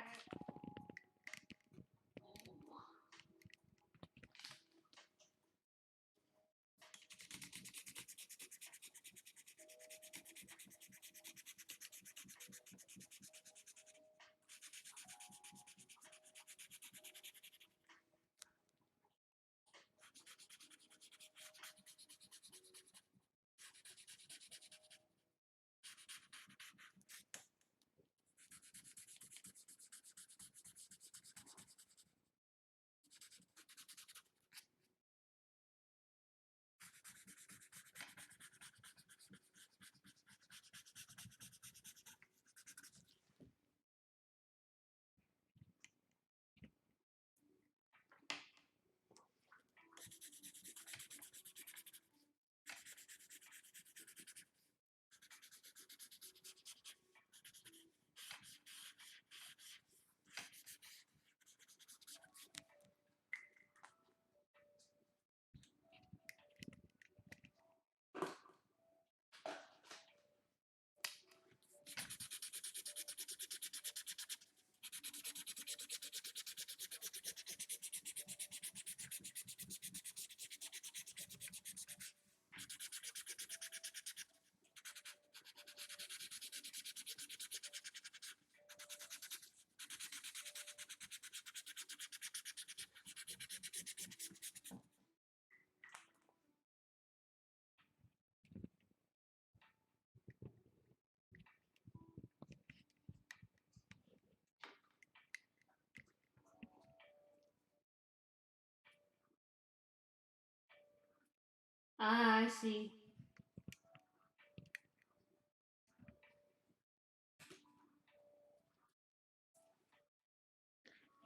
Ah, I see.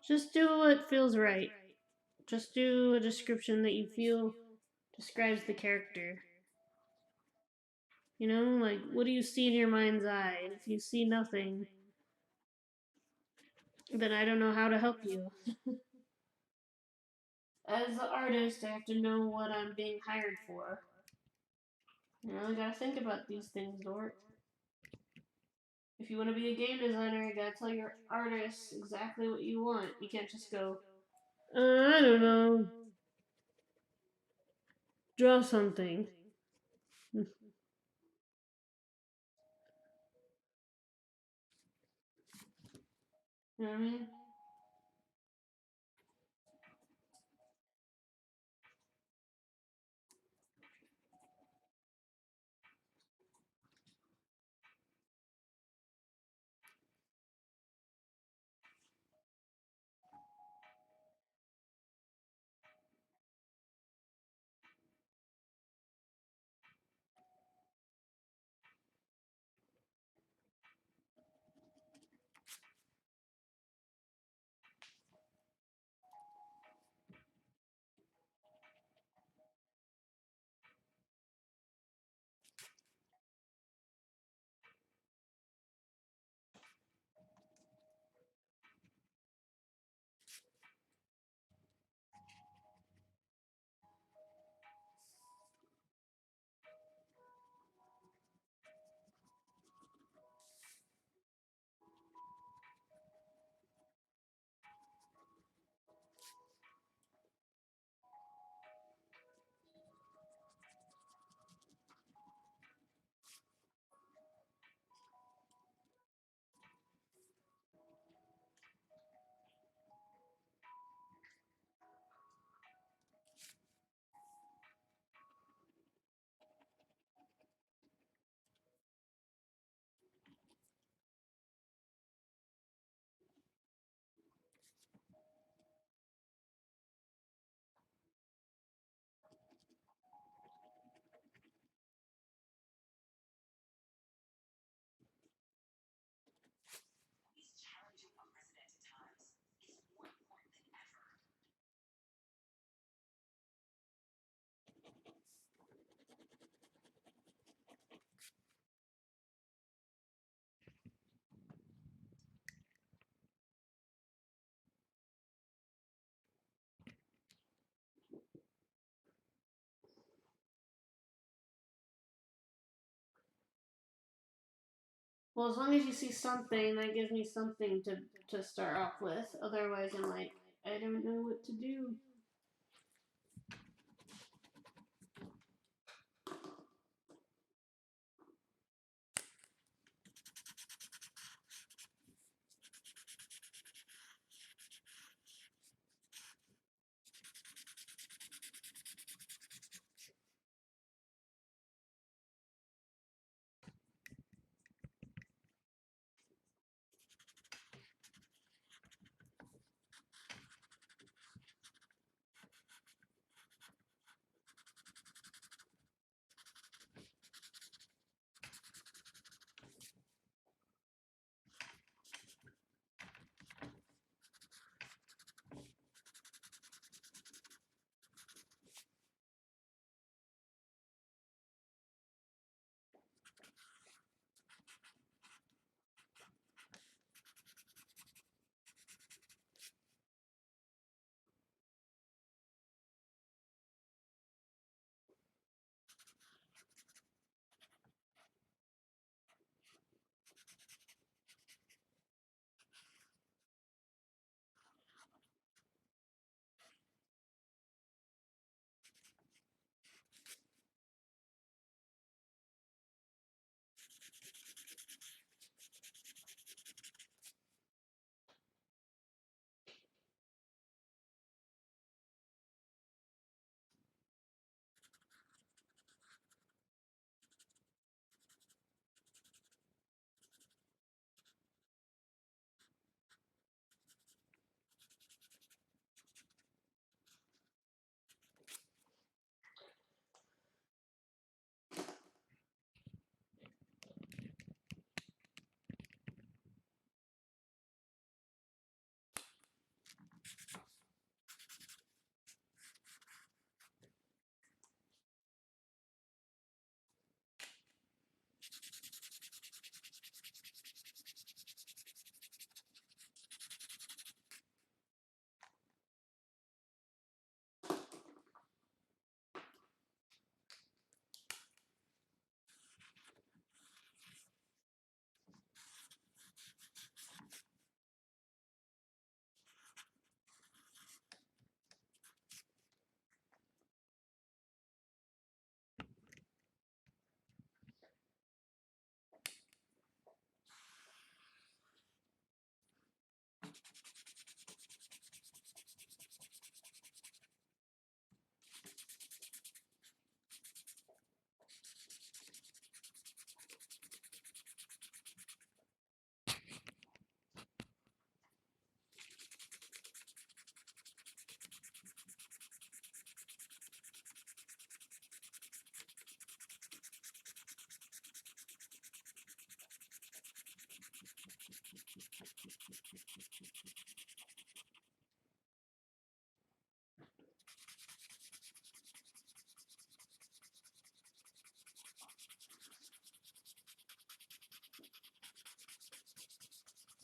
Just do what feels right. Just do a description that you feel describes the character. You know, like, what do you see in your mind's eye? And if you see nothing, then I don't know how to help you. As the artist, I have to know what I'm being hired for. You really gotta think about these things, Dort. If you want to be a game designer, you gotta tell your artist exactly what you want. You can't just go, I don't know, draw something. You know what I mean? Well, as long as you see something, that gives me something to start off with. Otherwise, I'm like, I don't know what to do.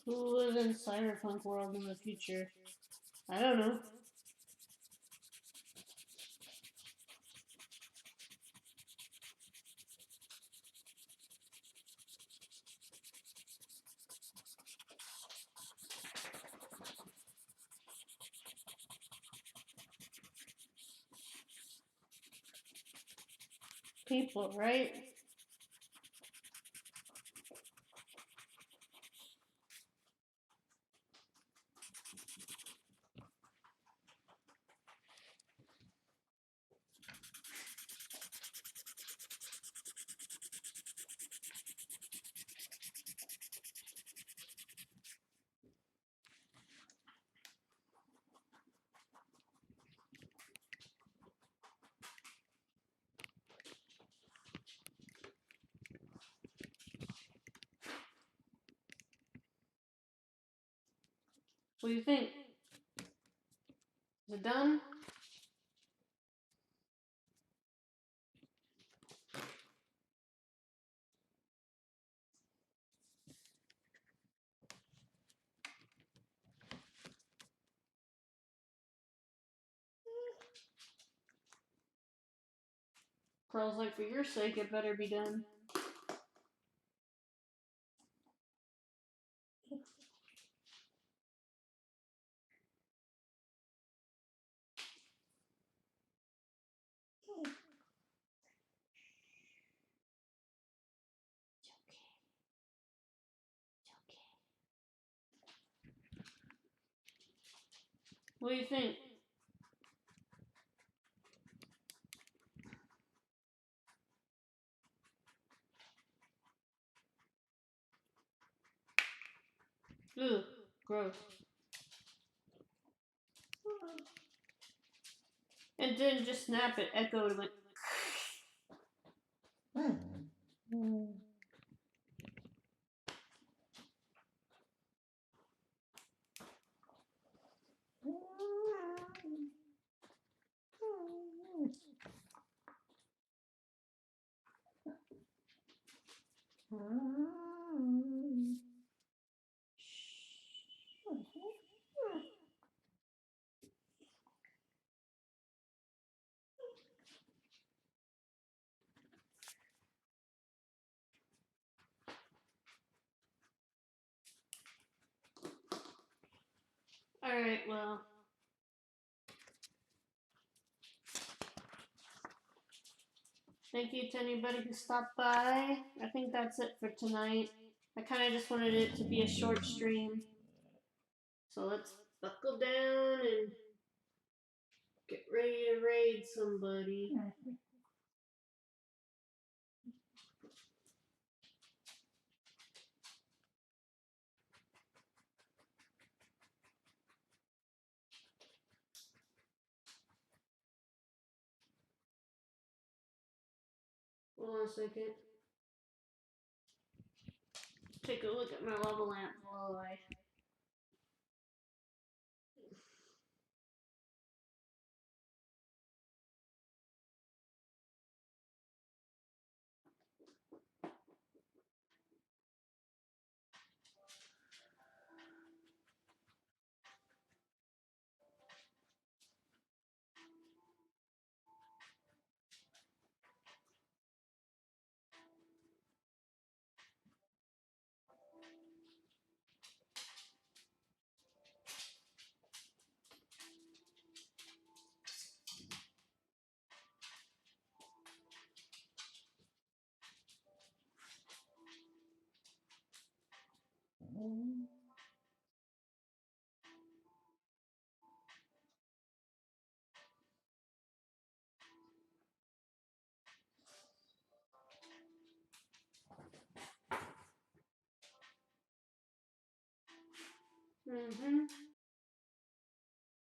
Who will live in cyberpunk world in the future? I don't know. People, right? What do you think? Is it done? Pearl's like, for your sake, it better be done. What do you think? Ooh, gross. It didn't just snap, it echoed and went. Alright, well. Thank you to anybody who stopped by. I think that's it for tonight. I kind of just wanted it to be a short stream. So let's buckle down and get ready to raid somebody. Hold on a second. Take a look at my lava lamp while I. Mm-hmm.